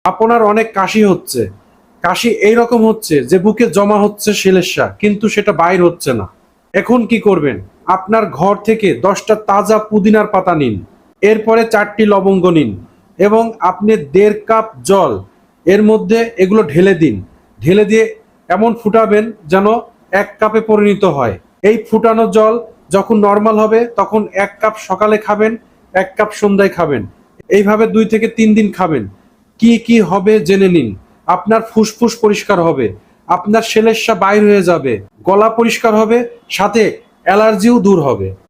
আপনার অনেক কাশি হচ্ছে, কাশি এইরকম হচ্ছে যে বুকে জমা হচ্ছে সেলেসা, কিন্তু সেটা বাইর হচ্ছে না। এখন কি করবেন? আপনার ঘর থেকে 10টা তাজা পুদিনার পাতা নিন, এরপরে 4টি লবঙ্গ নিন এবং আপনি 1.5 কাপ জল এর মধ্যে এগুলো ঢেলে দিন। ঢেলে দিয়ে এমন ফুটাবেন যেন 1 কাপে পরিণত হয়। এই ফুটানো জল যখন নর্মাল হবে তখন 1 কাপ সকালে খাবেন, 1 কাপ সন্ধ্যায় খাবেন। এইভাবে 2 থেকে 3 দিন খাবেন। কি কি হবে জেনে নিন। আপনার ফুসফুস পরিষ্কার হবে, আপনার সেলেসা বাইর হয়ে যাবে, গলা পরিষ্কার হবে, সাথে অ্যালার্জিও দূর হবে।